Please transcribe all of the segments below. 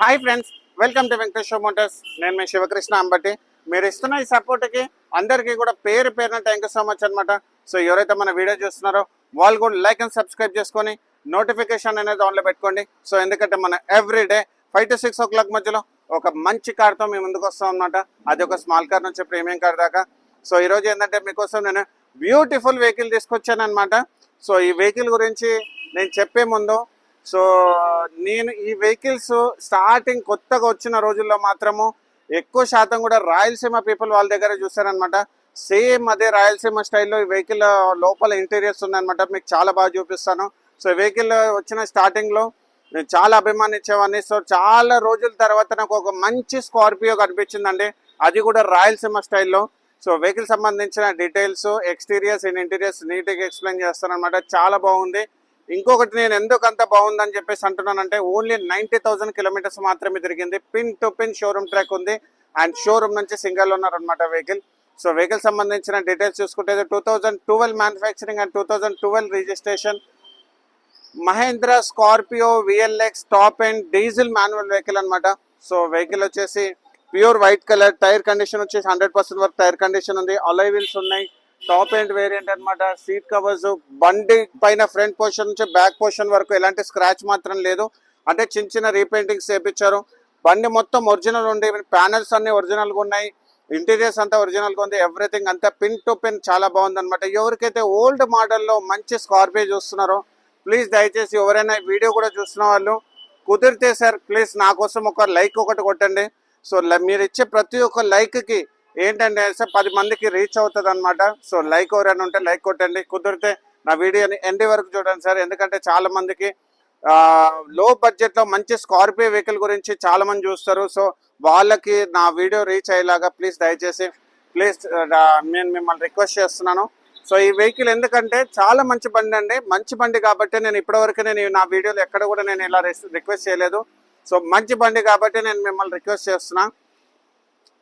Hi friends, welcome to Venkateswara Motors. నేను మీ శివకృష్ణ అంబటి. మీరు ఇస్తున్న ఈ సపోర్ట్కి అందరికీ కూడా పేరు పేరున థ్యాంక్ యూ సో మచ్ అనమాట. సో ఎవరైతే మన వీడియో చూస్తున్నారో వాళ్ళు కూడా లైక్ అండ్ సబ్స్క్రైబ్ చేసుకొని నోటిఫికేషన్ అనేది ఆన్లో పెట్టుకోండి. సో ఎందుకంటే మన ఎవ్రీడే 5 to 6 o'clock మధ్యలో ఒక మంచి కార్తో మేము ముందుకు వస్తాం అనమాట. అది ఒక స్మాల్ కార్ నుంచి ప్రీమియం కార్ దాకా. సో ఈరోజు ఏంటంటే మీకోసం నేను బ్యూటిఫుల్ వెహికల్ తీసుకొచ్చాను అనమాట. సో ఈ వెహికల్ గురించి నేను చెప్పే ముందు, సో నేను ఈ వెహికల్స్ స్టార్టింగ్ కొత్తగా వచ్చిన రోజుల్లో మాత్రము ఎక్కువ శాతం కూడా రాయలసీమ పీపుల్ వాళ్ళ దగ్గర చూస్తారనమాట. సేమ్ అదే రాయలసీమ స్టైల్లో ఈ వెహికల్ లోపల ఇంటీరియర్స్ ఉన్నాయన్నమాట. మీకు చాలా బాగా చూపిస్తాను. సో ఈ వెహికల్ వచ్చిన స్టార్టింగ్లో నేను చాలా అభిమానించేవాడిని. సో చాలా రోజుల తర్వాత నాకు ఒక మంచి స్కార్పియో కనిపించిందండి, అది కూడా రాయలసీమ స్టైల్లో. సో వెహికల్ సంబంధించిన డీటెయిల్స్, ఎక్స్టీరియర్స్ అండ్ ఇంటీరియర్స్ నీట్గా ఎక్స్ప్లెయిన్ చేస్తాను అనమాట. చాలా బాగుంది. ఇంకొకటి నేను ఎందుకు అంత బాగుందని చెప్పేసి అంటున్నానంటే, ఓన్లీ 90,000 కిలోమీటర్స్ మాత్రమే తిరిగింది. Pin to pin showroom track ఉంది అండ్ షోరూమ్ నుంచి సింగల్ ఉన్నారనమాట వెహికల్. సో వెహికల్ సంబంధించిన డీటెయిల్స్ చూసుకుంటే 2012 manufacturing and 2012 registration Mahindra Scorpio VLX top and diesel manual vehicle అనమాట. సో వెహికల్ వచ్చేసి pure white colour, tyre condition వచ్చేసి 100% వరకు టైర్ కండిషన్ ఉంది. అలాయ్ వీల్స్ ఉన్నాయి, టాప్ ఎండ్ వేరియంట్ అనమాట. సీట్ కవర్స్, బండి పైన ఫ్రంట్ పోర్షన్ నుంచి బ్యాక్ పోర్షన్ వరకు ఎలాంటి స్క్రాచ్ మాత్రం లేదు. అంటే చిన్న చిన్న రీపెయింటింగ్స్ చేయించారు. బండి మొత్తం ఒరిజినల్ ఉంది. ప్యానల్స్ అన్ని ఒరిజినల్గా ఉన్నాయి, ఇంటీరియర్స్ అంతా ఒరిజినల్గా ఉంది. ఎవ్రీథింగ్ అంతా పిన్ టు పిన్ చాలా బాగుంది అనమాట. ఎవరికైతే ఓల్డ్ మోడల్లో మంచి స్కార్పియో చూస్తున్నారో ప్లీజ్ దయచేసి ఎవరైనా వీడియో కూడా చూస్తున్న వాళ్ళు కుదిరితే సార్ ప్లీజ్ నా కోసం ఒక లైక్ ఒకటి కొట్టండి. సో మీరు ఇచ్చే ప్రతి ఒక్క లైక్కి ఏంటంటే సార్ 10 మందికి రీచ్ అవుతుంది అనమాట. సో లైక్ ఎవరైనా ఉంటే లైక్ కొట్టండి. కుదిరితే నా వీడియోని ఎండ్ వరకు చూడండి సార్, ఎందుకంటే చాలా మందికి లో బడ్జెట్లో మంచి స్కార్పియో వెహికల్ గురించి చాలా మంది చూస్తారు. సో వాళ్ళకి నా వీడియో రీచ్ అయ్యేలాగా ప్లీజ్ దయచేసి నేను మిమ్మల్ని రిక్వెస్ట్ చేస్తున్నాను. సో ఈ వెహికల్ ఎందుకంటే చాలా మంచి బండి అండి, మంచి బండి కాబట్టి నేను ఇప్పటివరకు నా వీడియోలో ఎక్కడ కూడా నేను ఇలా రిక్వెస్ట్ చేయలేదు. సో మంచి బండి కాబట్టి నేను మిమ్మల్ని రిక్వెస్ట్ చేస్తున్నా.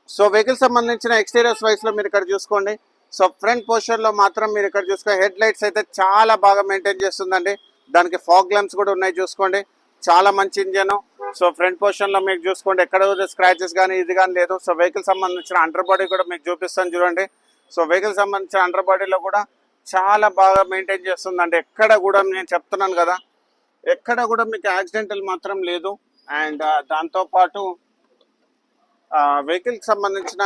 సో వెహికల్ సంబంధించిన ఎక్స్టీరియర్స్ వైస్లో మీరు ఇక్కడ చూసుకోండి. సో ఫ్రంట్ పోర్షన్లో మాత్రం మీరు ఇక్కడ చూసుకోండి, హెడ్ లైట్స్ అయితే చాలా బాగా మెయింటైన్ చేస్తుందండి. దానికి ఫాగ్ ల్యాంప్స్ కూడా ఉన్నాయి చూసుకోండి. చాలా మంచి ఇంజన్. సో ఫ్రంట్ పోర్షన్లో మీకు చూసుకోండి, ఎక్కడ స్క్రాచెస్ కానీ ఇది కానీ లేదు. సో వెహికల్ సంబంధించిన అండర్ బాడీ కూడా మీకు చూపిస్తాను చూడండి. సో వెహికల్ సంబంధించిన అండర్ బాడీలో కూడా చాలా బాగా మెయింటైన్ చేస్తుందండి. ఎక్కడ కూడా నేను చెప్తున్నాను కదా, ఎక్కడ కూడా మీకు యాక్సిడెంటల్ మాత్రం లేదు. అండ్ దాంతోపాటు వెహికల్కి సంబంధించిన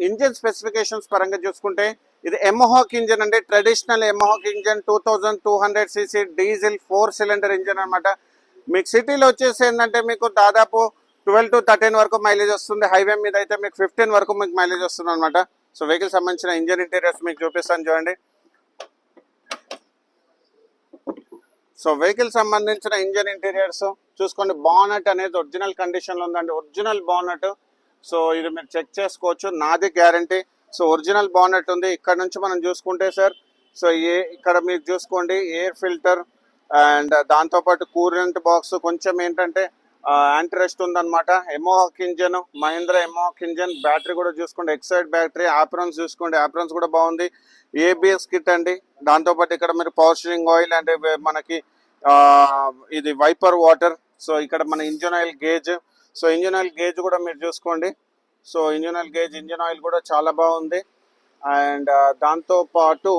ఇంజిన్ స్పెసిఫికేషన్స్ పరంగా చూసుకుంటే ఇది ఎమోహాక్ ఇంజన్ అండి, traditional mHawk engine, 2200 cc diesel 4 cylinder engine అనమాట. మీకు సిటీలో వచ్చేసి ఏంటంటే మీకు దాదాపు 12 to 13 వరకు మైలేజ్ వస్తుంది. హైవే మీద అయితే మీకు 15 వరకు మీకు మైలేజ్ వస్తుంది అనమాట. సో వెహికల్ సంబంధించిన ఇంజన్ ఇంటీరియర్స్ మీకు చూపిస్తాను చూడండి. సో వెహికల్ సంబంధించిన ఇంజన్ ఇంటీరియర్స్ చూసుకోండి. బానట్ అనేది ఒరిజినల్ కండిషన్లో ఉందండి, ఒరిజినల్ బానట్. సో ఇది మీరు చెక్ చేసుకోవచ్చు, నాది గ్యారంటీ. సో ఒరిజినల్ బానట్ ఉంది. ఇక్కడ నుంచి మనం చూసుకుంటే సార్, సో ఇక్కడ మీరు చూసుకోండి ఎయిర్ ఫిల్టర్ అండ్ దాంతోపాటు కూలెంట్ బాక్స్, కొంచెం ఏంటంటే యాంటీ రెస్ట్ ఉందన్నమాట. ఎమోహాక్ ఇంజన్, మహీంద్రా ఎమోహాక్ ఇంజన్. బ్యాటరీ కూడా చూసుకోండి, ఎక్సైడ్ బ్యాటరీ. ఆప్రాన్స్ చూసుకోండి, ఆప్రాన్స్ కూడా బాగుంది. ఏబిఎస్ కిట్ అండి. దాంతోపాటు ఇక్కడ మీరు పవర్ స్టీరింగ్ ఆయిల్ అంటే మనకి ఇది వైపర్ వాటర్. సో ఇక్కడ మన engine oil gauge. So engine oil gauge కూడా మీరు చూసుకోండి. So engine oil gauge, engine oil కూడా చాలా బాగుంది. అండ్ దాంతోపాటు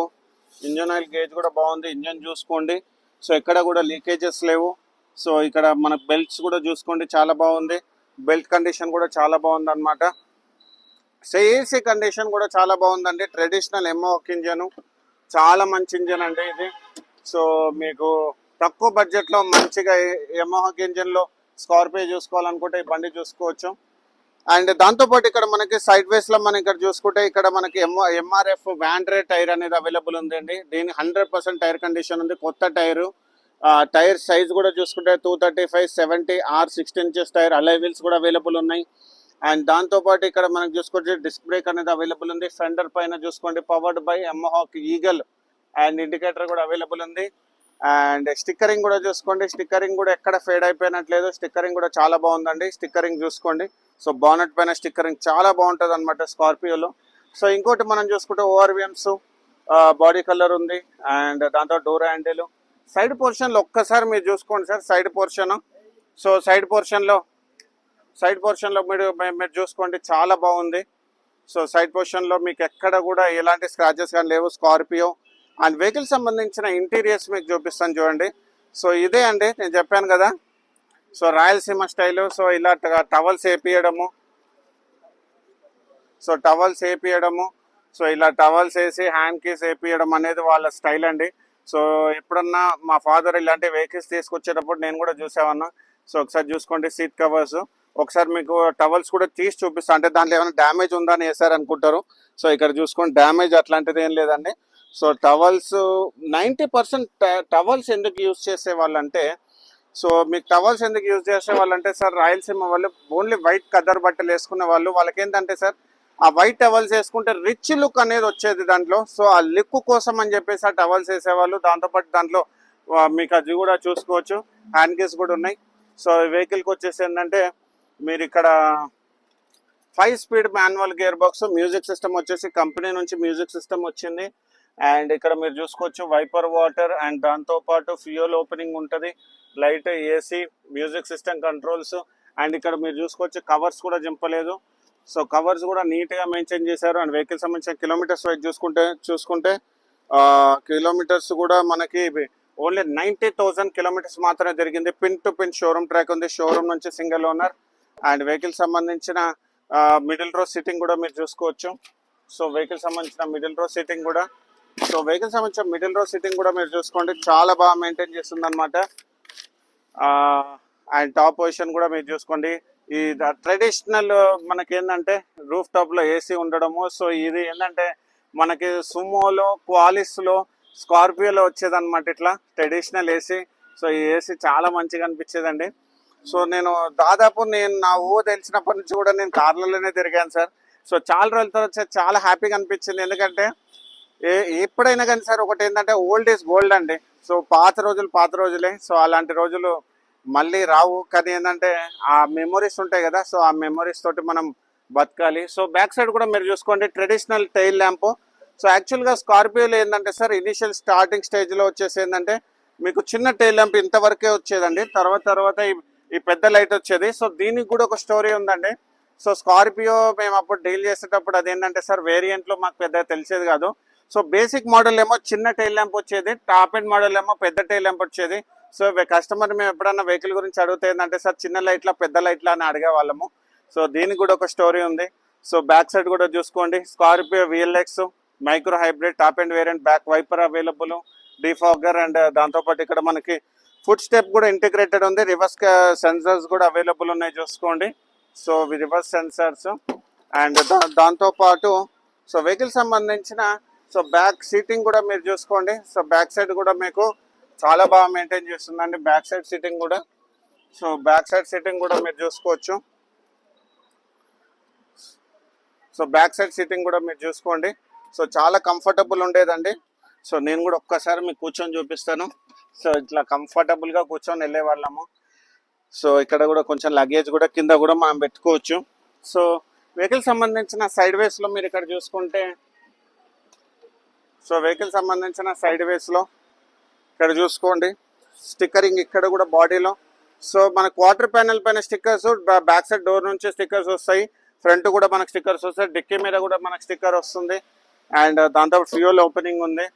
ఇంజన్ ఆయిల్ గేజ్ కూడా బాగుంది. ఇంజన్ చూసుకోండి, సో ఎక్కడ కూడా లీకేజెస్ లేవు. సో ఇక్కడ మన బెల్ట్స్ కూడా చూసుకోండి, చాలా బాగుంది. బెల్ట్ కండిషన్ కూడా చాలా బాగుంది అనమాట. సో ఏసీ కండిషన్ కూడా చాలా బాగుందండి. ట్రెడిషనల్ ఎమోహాక్ ఇంజన్, చాలా మంచి ఇంజన్ అండి ఇది. సో మీకు తక్కువ బడ్జెట్లో మంచిగా ఎమోహాక్ ఇంజన్లో స్కార్పియో చూసుకోవాలనుకుంటే ఈ బండి చూసుకోవచ్చు. అండ్ దాంతోపాటు ఇక్కడ మనకి సైడ్ వేస్లో మనం ఇక్కడ చూసుకుంటే ఇక్కడ మనకి ఎంఆర్ఎఫ్ వ్యాండ్రే టైర్ అనేది అవైలబుల్ ఉందండి. దీనికి 100% టైర్ కండిషన్ ఉంది, కొత్త టైరు. టైర్ సైజ్ కూడా చూసుకుంటే 235/70 R16 inches tyre. Alloy wheels కూడా అవైలబుల్ ఉన్నాయి. అండ్ దాంతోపాటు ఇక్కడ మనకు చూసుకుంటే డిస్క్ బ్రేక్ అనేది అవైలబుల్ ఉంది. ఫెండర్ పైన చూసుకోండి powered by mHawk eagle and indicator కూడా అవైలబుల్ ఉంది. అండ్ స్టిక్కరింగ్ కూడా చూసుకోండి, స్టిక్కరింగ్ కూడా ఎక్కడ ఫేడ్ అయిపోయినట్లేదు. స్టిక్కరింగ్ కూడా చాలా బాగుందండి. స్టిక్కరింగ్ చూసుకోండి. సో బానెట్ పైన స్టిక్కరింగ్ చాలా బాగుంటుంది అనమాట స్కార్పియోలో. సో ఇంకోటి మనం చూసుకుంటే ఓఆర్విఎమ్స్ బాడీ కలర్ ఉంది. అండ్ దాంతో డోర్ హ్యాండిల్, సైడ్ పోర్షన్లో ఒక్కసారి మీరు చూసుకోండి sir. Side portion so side పోర్షన్లో మీరు చూసుకోండి, చాలా బాగుంది. సో సైడ్ పొజిషన్లో మీకు ఎక్కడ కూడా ఎలాంటి స్క్రాచెస్ కానీ లేవు. స్కార్పియో అండ్ వెహికల్ సంబంధించిన ఇంటీరియర్స్ మీకు చూపిస్తాను చూడండి. సో ఇదే అండి నేను చెప్పాను కదా, సో రాయలసీమ స్టైలు. సో ఇలా టవల్స్ వేపియడము, సో ఇలా టవల్స్ వేసి హ్యాండ్ కీస్ వేపియడం అనేది వాళ్ళ స్టైల్ అండి. సో ఎప్పుడన్నా మా ఫాదర్ ఇలాంటి వెహికల్స్ తీసుకొచ్చేటప్పుడు నేను కూడా చూసేవాన్నా. సో ఒకసారి చూసుకోండి సీట్ కవర్స్. ఒకసారి మీకు టవల్స్ కూడా తీసి చూపిస్తాను, అంటే దాంట్లో ఏమైనా డ్యామేజ్ ఉందా అని వేసారనుకుంటారు. సో ఇక్కడ చూసుకోండి, డ్యామేజ్ అట్లాంటిది ఏం లేదండి. సో టవల్స్ 90% టవల్స్ ఎందుకు యూజ్ చేసేవాళ్ళంటే, సో మీకు టవల్స్ ఎందుకు యూజ్ చేసేవాళ్ళంటే సార్, రాయలసీమ వాళ్ళు ఓన్లీ వైట్ కదర్ బట్టలు వేసుకునే వాళ్ళు. వాళ్ళకి ఏంటంటే సార్, ఆ వైట్ టవల్స్ వేసుకుంటే రిచ్ లుక్ అనేది వచ్చేది దాంట్లో. సో ఆ లుక్ కోసం అని చెప్పేసి ఆ టవల్స్ వేసేవాళ్ళు. దాంతోపాటు దాంట్లో మీకు అది కూడా చూసుకోవచ్చు, హ్యాండ్ కీస్ కూడా ఉన్నాయి. సో వెహికల్కి వచ్చేసి ఏంటంటే మీరు ఇక్కడ 5 speed manual gear box, music system వచ్చేసి కంపెనీ నుంచి మ్యూజిక్ సిస్టమ్ వచ్చింది. అండ్ ఇక్కడ మీరు చూసుకోవచ్చు వైపర్ వాటర్, అండ్ దాంతోపాటు ఫ్యూయల్ ఓపెనింగ్ ఉంటుంది, light, AC, music system controls. And ఇక్కడ మీరు చూసుకోవచ్చు కవర్స్ కూడా చింపలేదు. సో కవర్స్ కూడా నీట్గా మెయింటైన్ చేశారు. అండ్ వెహికల్ సంబంధించిన కిలోమీటర్స్ వైజ్ చూసుకుంటే కిలోమీటర్స్ కూడా మనకి ఓన్లీ 90,000 కిలోమీటర్స్ మాత్రమే జరిగింది. Pin to pin showroom track ఉంది, షోరూమ్ నుంచి సింగిల్ ఓనర్. అండ్ వెహికల్ సంబంధించిన మిడిల్ రో సిట్టింగ్ కూడా మీరు చూసుకోవచ్చు. సో వెహికల్ సంబంధించిన మిడిల్ రో సిట్టింగ్ కూడా మీరు చూసుకోండి, చాలా బాగా మెయింటైన్ చేస్తుంది అనమాట. అండ్ టాప్ పొజిషన్ కూడా మీరు చూసుకోండి. ఈ ట్రెడిషనల్ మనకి ఏంటంటే రూఫ్ టాప్లో ఏసీ ఉండడము. సో ఇది ఏంటంటే మనకి సుమోలో, క్వాలిస్లో, స్కార్పియోలో వచ్చేదన్నమాట ఇట్లా ట్రెడిషనల్ ఏసీ. సో ఈ ఏసీ చాలా మంచిగా అనిపించేదండి. సో నేను నా తెలిసినప్పటి నుంచి కూడా నేను కార్లలోనే తిరిగాను సార్. సో చాలా రోజుల తర్వాత చాలా హ్యాపీగా అనిపించింది. ఎందుకంటే ఎప్పుడైనా కానీ సార్ ఒకటి ఏంటంటే ఓల్డ్ ఈజ్ గోల్డ్ అండి. సో పాత రోజులే. సో అలాంటి రోజులు మళ్ళీ రావు. కానీ ఏంటంటే ఆ మెమొరీస్ ఉంటాయి కదా, సో ఆ మెమొరీస్ తోటి మనం బతకాలి. సో బ్యాక్ సైడ్ కూడా మీరు చూసుకోండి, ట్రెడిషనల్ టైల్ ల్యాంప్. సో యాక్చువల్గా స్కార్పియోలో ఏంటంటే సార్, ఇనిషియల్ స్టార్టింగ్ స్టేజ్లో వచ్చేసి ఏంటంటే మీకు చిన్న టైల్ ల్యాంప్ ఇంతవరకే వచ్చేదండి. తర్వాత ఈ పెద్ద లైట్ వచ్చేది. సో దీనికి కూడా ఒక స్టోరీ ఉందండి. సో స్కార్పియో మేము అప్పుడు డీల్ చేసేటప్పుడు అదేంటంటే సార్, వేరియంట్లో మాకు పెద్దగా తెలిసేది కాదు. సో బేసిక్ మోడల్ ఏమో చిన్న టైల్ ల్యాంప్ వచ్చేది, టాప్ ఎండ్ మోడల్ ఏమో పెద్ద టైల్ ల్యాంప్ వచ్చేది. సో కస్టమర్ మేము ఎప్పుడన్నా వెహికల్ గురించి అడిగితే ఏంటంటే సార్, చిన్న లైట్లా పెద్ద లైట్లా అని అడిగేవాళ్ళము. సో దీనికి కూడా ఒక స్టోరీ ఉంది. సో బ్యాక్ సైడ్ కూడా చూసుకోండి, Scorpio VLX micro hybrid top end variant, back wiper available, defogger. And దాంతోపాటు ఇక్కడ మనకి ఫుట్ స్టెప్ కూడా ఇంటిగ్రేటెడ్ ఉంది, రివర్స్ సెన్సర్స్ కూడా అవైలబుల్ ఉన్నాయి చూసుకోండి. So reverse sensors. అండ్ దాంతోపాటు సో వెహికల్ సంబంధించిన సో బ్యాక్ సీటింగ్ కూడా మీరు చూసుకోండి. సో బ్యాక్ సైడ్ కూడా మీకు చాలా బాగా మెయింటైన్ చేస్తుందండి బ్యాక్ సైడ్ సీటింగ్ కూడా. సో బ్యాక్ సైడ్ సీటింగ్ కూడా మీరు చూసుకోవచ్చు. సో బ్యాక్ సైడ్ సీటింగ్ కూడా మీరు చూసుకోండి. సో చాలా కంఫర్టబుల్ ఉండేదండి. సో నేను కూడా ఒక్కసారి మీకు కూర్చొని చూపిస్తాను. సో ఇట్లా కంఫర్టబుల్గా కూర్చొని వెళ్ళే వాళ్ళము. సో ఇక్కడ కూడా కొంచెం లగేజ్ కూడా కింద కూడా మనం పెట్టుకోవచ్చు. సో వెహికల్ సంబంధించిన సైడ్ వేస్లో మీరు ఇక్కడ చూసుకుంటే, సో వెహికల్ సంబంధించిన సైడ్ వేస్లో ఇక్కడ చూసుకోండి, స్టిక్కరింగ్ ఇక్కడ కూడా బాడీలో. సో మన క్వార్టర్ ప్యానెల్ పైన స్టిక్కర్స్, బ్యాక్ సైడ్ డోర్ నుంచి స్టిక్కర్స్ వస్తాయి, ఫ్రంట్ కూడా మనకు స్టిక్కర్స్ వస్తాయి, డిక్కీ మీద కూడా మనకు స్టిక్కర్ వస్తుంది. అండ్ దాంతో ఫ్యూయల్ ఓపెనింగ్ ఉంది.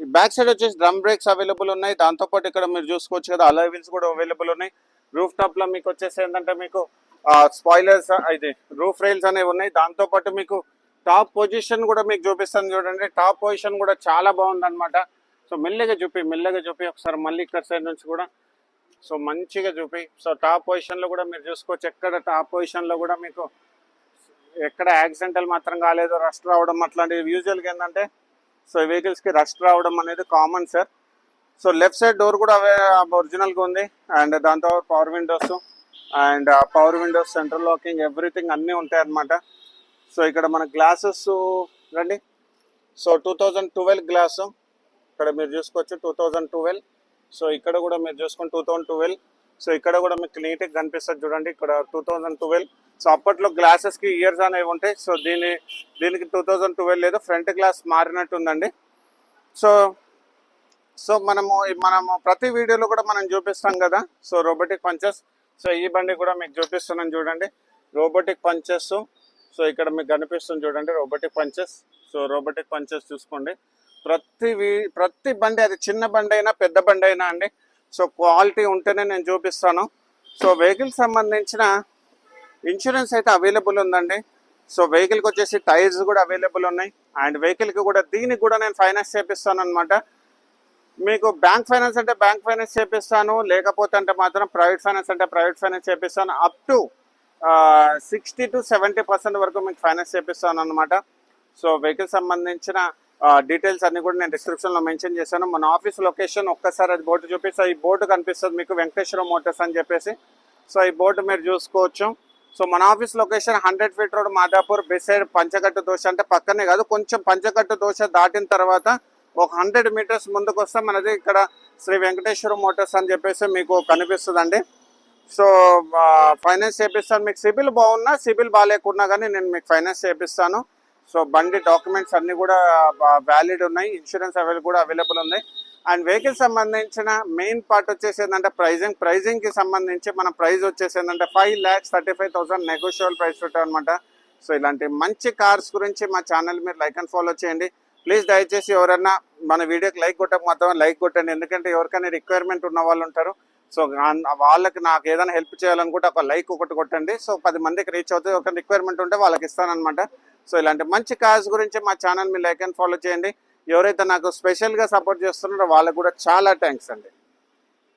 ఈ బ్యాక్ సైడ్ వచ్చేసి డ్రమ్ బ్రేక్స్ అవైలబుల్ ఉన్నాయి. దాంతోపాటు ఇక్కడ మీరు చూసుకోవచ్చు కదా, అలాయ్ వీల్స్ కూడా అవైలబుల్ ఉన్నాయి. రూఫ్ టాప్లో మీకు వచ్చేసి ఏంటంటే మీకు స్పాయిలర్స్, ఇది రూఫ్ రైల్స్ అనేవి ఉన్నాయి. దాంతోపాటు మీకు టాప్ పొజిషన్ కూడా మీకు చూపిస్తాను చూడండి. టాప్ పొజిషన్ కూడా చాలా బాగుందన్నమాట. సో మెల్లగా చూపి ఒకసారి మళ్ళీ ఇక్కడ సైడ్ నుంచి కూడా సో మంచిగా చూపి. సో టాప్ పొజిషన్లో కూడా మీరు చూసుకోవచ్చు, ఎక్కడ టాప్ పొజిషన్లో కూడా మీకు ఎక్కడ యాక్సిడెంటల్ మాత్రం కాలేదు, రస్ట్ రావడం అట్లాంటివి. యూజువల్గా ఏంటంటే సో వెహికల్స్కి రస్ట్ రావడం అనేది common sir. So left side door కూడా ఒరిజినల్గా ఉంది. అండ్ దాంతో power Windows, central locking, everything అన్నీ ఉంటాయి అన్నమాట. సో ఇక్కడ మన గ్లాసెస్ రండి. సో 2012 గ్లాసు ఇక్కడ మీరు చూసుకోవచ్చు, 2012. సో ఇక్కడ కూడా మీరు చూసుకొని 2012. సో ఇక్కడ కూడా మీకు నీట్గా కనిపిస్తుంది చూడండి, ఇక్కడ 2012. సో అప్పట్లో గ్లాసెస్కి ఇయర్స్ అనేవి ఉంటాయి. సో దీనికి 2012 లేదు, ఫ్రంట్ గ్లాస్ మారినట్టు ఉందండి. సో మనము ప్రతి వీడియోలో కూడా మనం చూపిస్తాం కదా, సో రోబోటిక్ పంచెస్. సో ఈ బండి కూడా మీకు చూపిస్తున్నాను చూడండి, రోబోటిక్ పంచెస్. సో ఇక్కడ మీకు కనిపిస్తుంది చూడండి robotic punches. So robotic punches చూసుకోండి. ప్రతి బండి, అది చిన్న బండి అయినా పెద్ద బండి అయినా అండి, సో క్వాలిటీ ఉంటేనే నేను చూపిస్తాను. సో వెహికల్ సంబంధించిన ఇన్సూరెన్స్ అయితే అవైలబుల్ ఉందండి. సో వెహికల్కి వచ్చేసి టైర్స్ కూడా అవైలబుల్ ఉన్నాయి. అండ్ వెహికల్కి కూడా దీనికి కూడా నేను ఫైనాన్స్ చేపిస్తాను అనమాట. మీకు బ్యాంక్ ఫైనాన్స్ అంటే బ్యాంక్ ఫైనాన్స్ చేపిస్తాను, లేకపోతే అంటే మాత్రం ప్రైవేట్ ఫైనాన్స్ అంటే ప్రైవేట్ ఫైనాన్స్ చేపిస్తాను. అప్ టు 60 to 70% వరకు మీకు ఫైనాన్స్ చేపిస్తాను అనమాట. సో వెహికల్ సంబంధించిన డీటెయిల్స్ అన్ని కూడా నేను డిస్క్రిప్షన్లో మెన్షన్ చేశాను. మన ఆఫీస్ లొకేషన్ ఒక్కసారి అది బోర్డు చూపిస్తా. ఈ బోర్డు కనిపిస్తుంది మీకు, వెంకటేశ్వర మోటార్స్ అని చెప్పేసి. సో ఈ బోర్డు మీరు చూసుకోవచ్చు. సో మన office location 100 feet road, Madhapur, beside Panchakattu Dosa. అంటే పక్కనే కాదు, కొంచెం పంచకట్టు దోశ దాటిన తర్వాత ఒక 100 meters ముందుకు వస్తే మనది ఇక్కడ శ్రీ వెంకటేశ్వర మోటార్స్ అని చెప్పేసి మీకు కనిపిస్తుందండి. సో ఫైనాన్స్ చేపిస్తాను. మీకు సిబిల్ బాగున్నా సిబిల్ బాగాలేకున్నా కానీ నేను మీకు ఫైనాన్స్ చేపిస్తాను. సో బండి డాక్యుమెంట్స్ అన్నీ కూడా వ్యాలిడ్ ఉన్నాయి, ఇన్సూరెన్స్ కూడా అవైలబుల్ ఉన్నాయి. అండ్ వెహికల్ సంబంధించిన మెయిన్ పార్ట్ వచ్చేసి ఏంటంటే ప్రైజింగ్కి సంబంధించి మన ప్రైస్ వచ్చేసి ఏంటంటే 5,35,000 నెగోషియబుల్ ప్రైస్ పెట్టామన్నమాట. సో ఇలాంటి మంచి కార్స్ గురించి మా ఛానల్ మీరు లైక్ అండ్ ఫాలో చేయండి ప్లీజ్. దయచేసి ఎవరన్నా మన వీడియోకి లైక్ కొట్టక మాత్రం లైక్ కొట్టండి, ఎందుకంటే ఎవరికైనా రిక్వైర్మెంట్ ఉన్న వాళ్ళు ఉంటారు. సో వాళ్ళకి నాకు ఏదైనా హెల్ప్ చేయాలనుకుంటే ఒక లైక్ ఒకటి కొట్టండి. సో 10 మందికి రీచ్ అవుతుంది. ఒక రిక్వైర్మెంట్ ఉంటే వాళ్ళకి ఇస్తానమాట. సో ఇలాంటి మంచి కార్స్ గురించి మా ఛానల్ మీరు లైక్ అండ్ ఫాలో చేయండి. ఎవరైతే నాకు స్పెషల్గా సపోర్ట్ చేస్తున్నారో వాళ్ళకు కూడా చాలా థ్యాంక్స్ అండి.